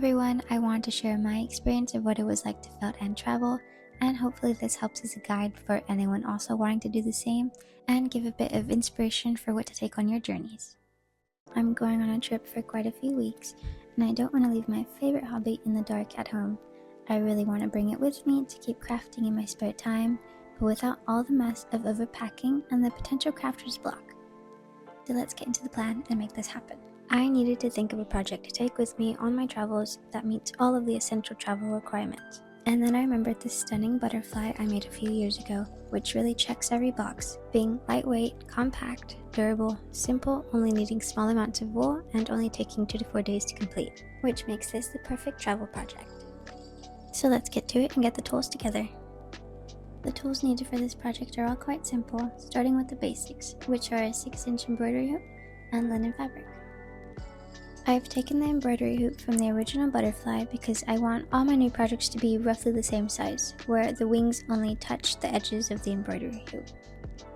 everyone, I want to share my experience of what it was like to felt and travel, and hopefully this helps as a guide for anyone also wanting to do the same and give a bit of inspiration for what to take on your journeys. I'm going on a trip for quite a few weeks, and I don't want to leave my favorite hobby in the dark at home. I really want to bring it with me to keep crafting in my spare time, but without all the mess of overpacking and the potential crafter's block. So let's get into the plan and make this happen. I needed to think of a project to take with me on my travels that meets all of the essential travel requirements. And then I remembered this stunning butterfly I made a few years ago, which really checks every box, being lightweight, compact, durable, simple, only needing small amounts of wool and only taking 2 to 4 days to complete, which makes this the perfect travel project. So let's get to it and get the tools together. The tools needed for this project are all quite simple, starting with the basics, which are a 6-inch embroidery hook and linen fabric. I've taken the embroidery hoop from the original butterfly because I want all my new projects to be roughly the same size, where the wings only touch the edges of the embroidery hoop.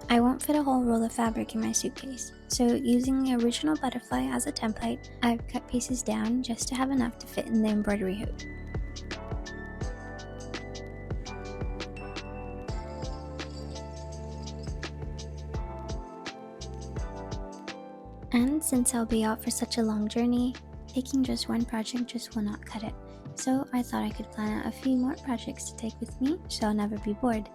I won't fit a whole roll of fabric in my suitcase, so using the original butterfly as a template, I've cut pieces down just to have enough to fit in the embroidery hoop. And since I'll be out for such a long journey, taking just one project just will not cut it. So I thought I could plan out a few more projects to take with me so I'll never be bored.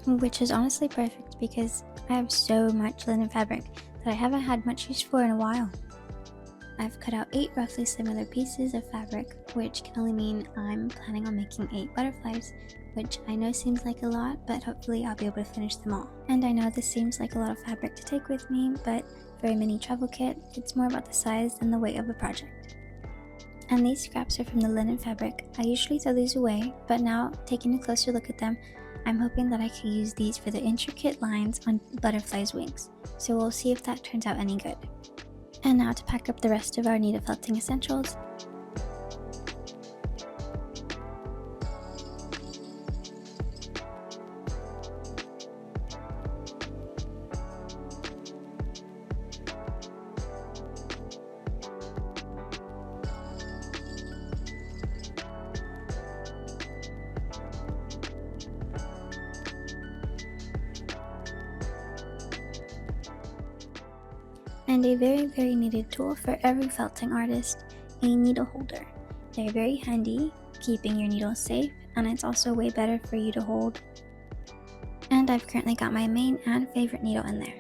Which is honestly perfect because I have so much linen fabric that I haven't had much use for in a while. I've cut out 8 roughly similar pieces of fabric, which can only mean I'm planning on making 8 butterflies, which I know seems like a lot, but hopefully I'll be able to finish them all. And I know this seems like a lot of fabric to take with me, but for a mini travel kit, it's more about the size than the weight of a project. And these scraps are from the linen fabric. I usually throw these away, but now, taking a closer look at them, I'm hoping that I can use these for the intricate lines on butterflies' wings, so we'll see if that turns out any good. And now to pack up the rest of our needle felting essentials. And a very needed tool for every felting artist, a needle holder. They're very handy, keeping your needles safe, and it's also way better for you to hold. And I've currently got my main and favorite needle in there.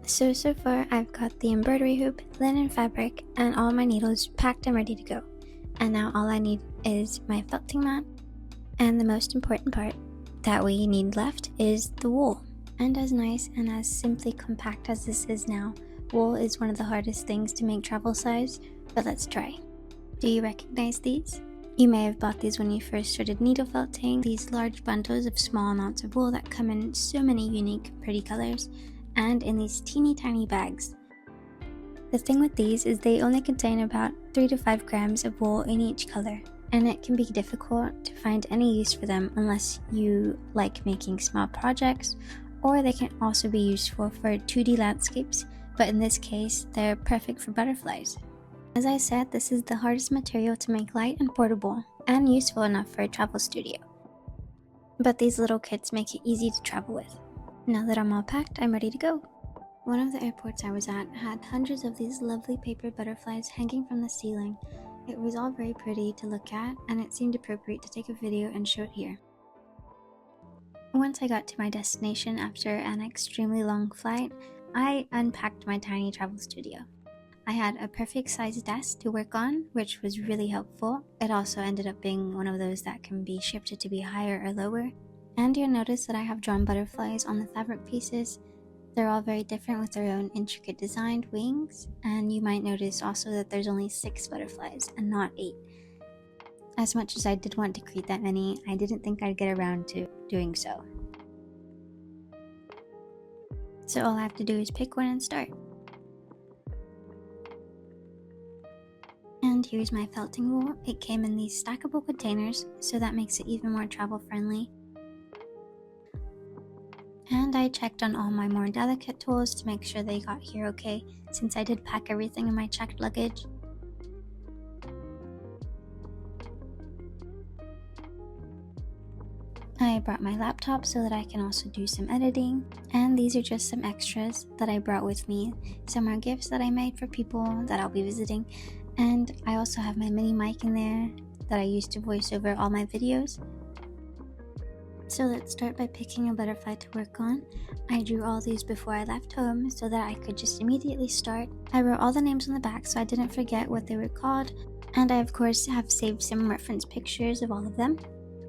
So far I've got the embroidery hoop, linen fabric, and all my needles packed and ready to go. And now all I need is my felting mat, and the most important part that we need left is the wool. And as nice and as simply compact as this is now, wool is one of the hardest things to make travel size, but let's try. Do you recognize these? You may have bought these when you first started needle felting, these large bundles of small amounts of wool that come in so many unique, pretty colors, and in these teeny tiny bags. The thing with these is they only contain about 3 to 5 grams of wool in each color, and it can be difficult to find any use for them unless you like making small projects, or they can also be useful for 2D landscapes, but in this case, they're perfect for butterflies. As I said, this is the hardest material to make light and portable, and useful enough for a travel studio. But these little kits make it easy to travel with. Now that I'm all packed, I'm ready to go. One of the airports I was at had hundreds of these lovely paper butterflies hanging from the ceiling. It was all very pretty to look at, and it seemed appropriate to take a video and show it here. Once I got to my destination after an extremely long flight, I unpacked my tiny travel studio. I had a perfect sized desk to work on, which was really helpful. It also ended up being one of those that can be shifted to be higher or lower. And you'll notice that I have drawn butterflies on the fabric pieces. They're all very different with their own intricate designed wings, and you might notice also that there's only 6 butterflies and not 8. As much as I did want to create that many, I didn't think I'd get around to doing so. So all I have to do is pick one and start. And here's my felting wool. It came in these stackable containers, so that makes it even more travel friendly. And I checked on all my more delicate tools to make sure they got here okay, since I did pack everything in my checked luggage. I brought my laptop so that I can also do some editing, and these are just some extras that I brought with me. Some are gifts that I made for people that I'll be visiting, and I also have my mini mic in there that I use to voice over all my videos. So let's start by picking a butterfly to work on. I drew all these before I left home so that I could just immediately start. I wrote all the names on the back so I didn't forget what they were called, and I of course have saved some reference pictures of all of them.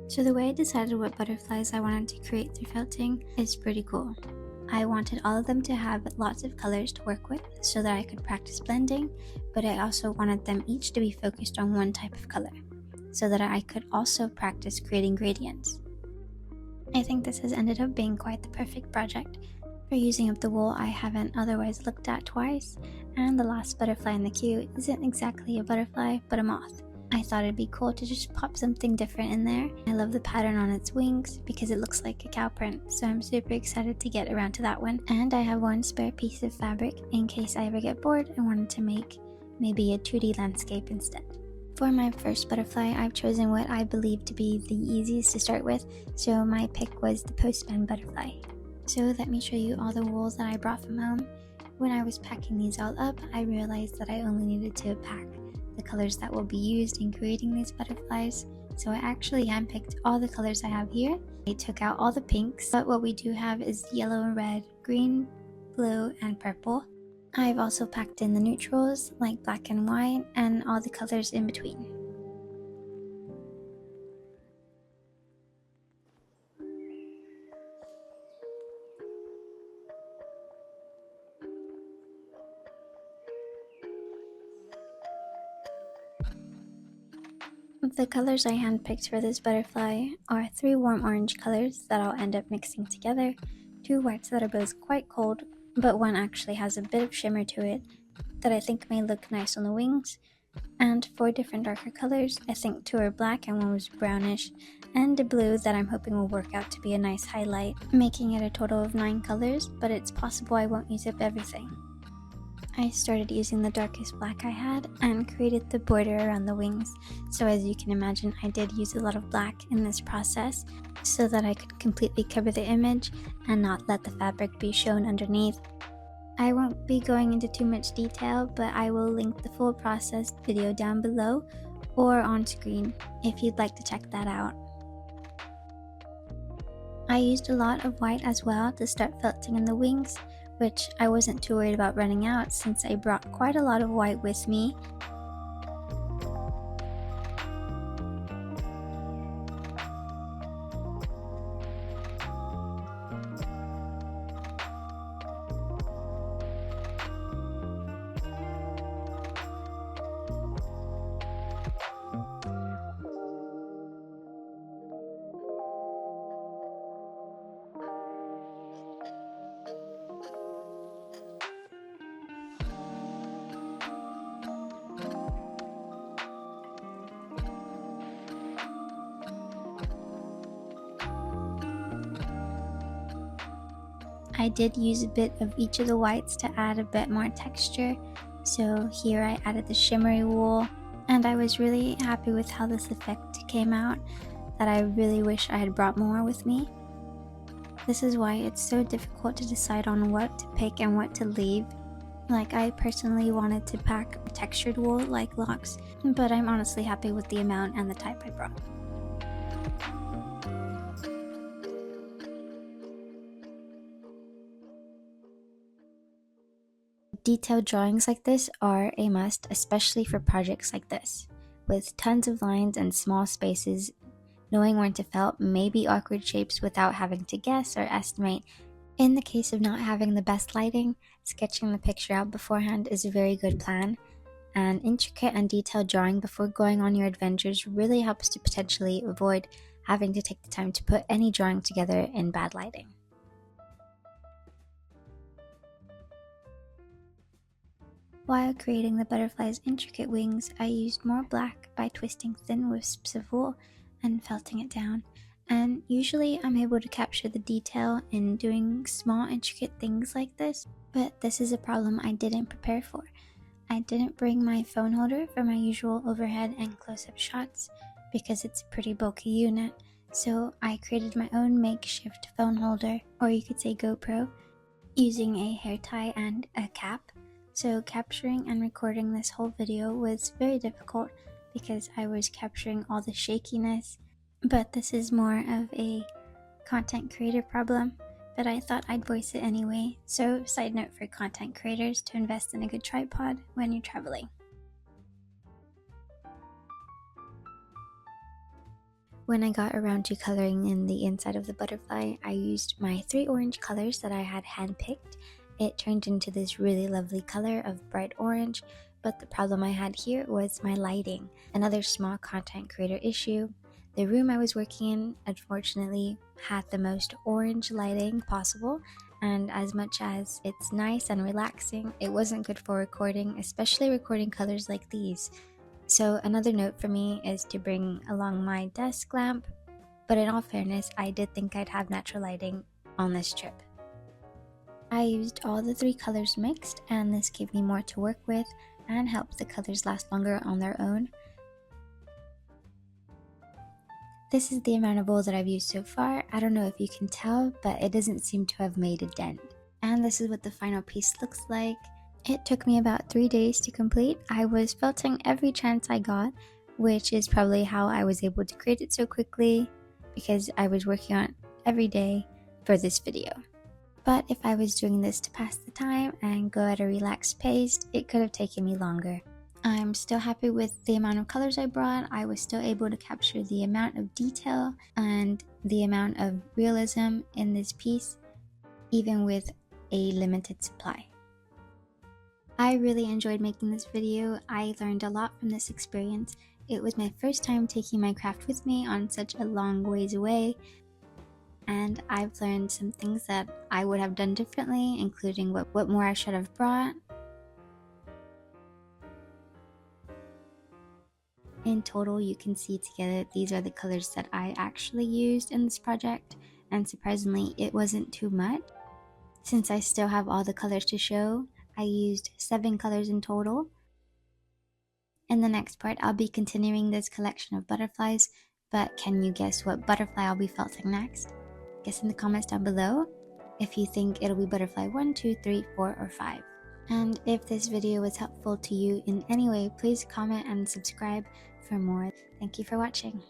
So the way I decided what butterflies I wanted to create through felting is pretty cool. I wanted all of them to have lots of colors to work with so that I could practice blending, but I also wanted them each to be focused on one type of color so that I could also practice creating gradients. I think this has ended up being quite the perfect project for using up the wool I haven't otherwise looked at twice, and the last butterfly in the queue isn't exactly a butterfly but a moth. I thought it'd be cool to just pop something different in there. I love the pattern on its wings because it looks like a cow print, so I'm super excited to get around to that one. And I have one spare piece of fabric in case I ever get bored and wanted to make maybe a 2D landscape instead. For my first butterfly, I've chosen what I believe to be the easiest to start with, so my pick was the postman butterfly. So let me show you all the wools that I brought from home. When I was packing these all up, I realized that I only needed to pack the colors that will be used in creating these butterflies, so I actually handpicked all the colors I have here. I took out all the pinks, but what we do have is yellow and red, green, blue, and purple. I've also packed in the neutrals like black and white and all the colors in between. The colors I handpicked for this butterfly are 3 warm orange colors that I'll end up mixing together, 2 whites that are both quite cold, but one actually has a bit of shimmer to it that I think may look nice on the wings, and 4 different darker colors. I think 2 are black and 1 was brownish, and a blue that I'm hoping will work out to be a nice highlight, making it a total of 9 colors, but it's possible I won't use up everything. I started using the darkest black I had and created the border around the wings, so as you can imagine I did use a lot of black in this process so that I could completely cover the image and not let the fabric be shown underneath. I won't be going into too much detail, but I will link the full process video down below or on screen if you'd like to check that out. I used a lot of white as well to start felting in the wings, which I wasn't too worried about running out since I brought quite a lot of white with me. I did use a bit of each of the whites to add a bit more texture, so here I added the shimmery wool, and I was really happy with how this effect came out that I really wish I had brought more with me. This is why it's so difficult to decide on what to pick and what to leave. Like, I personally wanted to pack textured wool like locks, but I'm honestly happy with the amount and the type I brought. Detailed drawings like this are a must, especially for projects like this. With tons of lines and small spaces, knowing when to felt may be awkward shapes without having to guess or estimate. In the case of not having the best lighting, sketching the picture out beforehand is a very good plan. An intricate and detailed drawing before going on your adventures really helps to potentially avoid having to take the time to put any drawing together in bad lighting. While creating the butterfly's intricate wings, I used more black by twisting thin wisps of wool and felting it down, And usually I'm able to capture the detail in doing small intricate things like this, but this is a problem I didn't prepare for. I didn't bring my phone holder for my usual overhead and close-up shots because it's a pretty bulky unit, so I created my own makeshift phone holder, or you could say GoPro, using a hair tie and a cap. So capturing and recording this whole video was very difficult because I was capturing all the shakiness, but this is more of a content creator problem, but I thought I'd voice it anyway. So side note for content creators to invest in a good tripod when you're traveling. When I got around to coloring in the inside of the butterfly, I used my 3 orange colors that I had handpicked. It turned into this really lovely color of bright orange, but the problem I had here was my lighting. Another small content creator issue. The room I was working in, unfortunately, had the most orange lighting possible, and as much as it's nice and relaxing, it wasn't good for recording, especially recording colors like these. So another note for me is to bring along my desk lamp, but in all fairness, I did think I'd have natural lighting on this trip. I used all the 3 colors mixed, and this gave me more to work with and helped the colors last longer on their own. This is the amount of wool that I've used so far. I don't know if you can tell, but it doesn't seem to have made a dent. And this is what the final piece looks like. It took me about 3 days to complete. I was felting every chance I got, which is probably how I was able to create it so quickly, because I was working on it every day for this video. But if I was doing this to pass the time and go at a relaxed pace, it could have taken me longer. I'm still happy with the amount of colors I brought. I was still able to capture the amount of detail and the amount of realism in this piece, even with a limited supply. I really enjoyed making this video. I learned a lot from this experience. It was my first time taking my craft with me on such a long ways away, and I've learned some things that I would have done differently, including what more I should have brought. In total, you can see together these are the colors that I actually used in this project, and surprisingly it wasn't too much. Since I still have all the colors to show, I used 7 colors in total. In the next part, I'll be continuing this collection of butterflies, but can you guess what butterfly I'll be felting next? Guess in the comments down below if you think it'll be butterfly 1, 2, 3, 4, or 5. And if this video was helpful to you in any way, please comment and subscribe for more. Thank you for watching.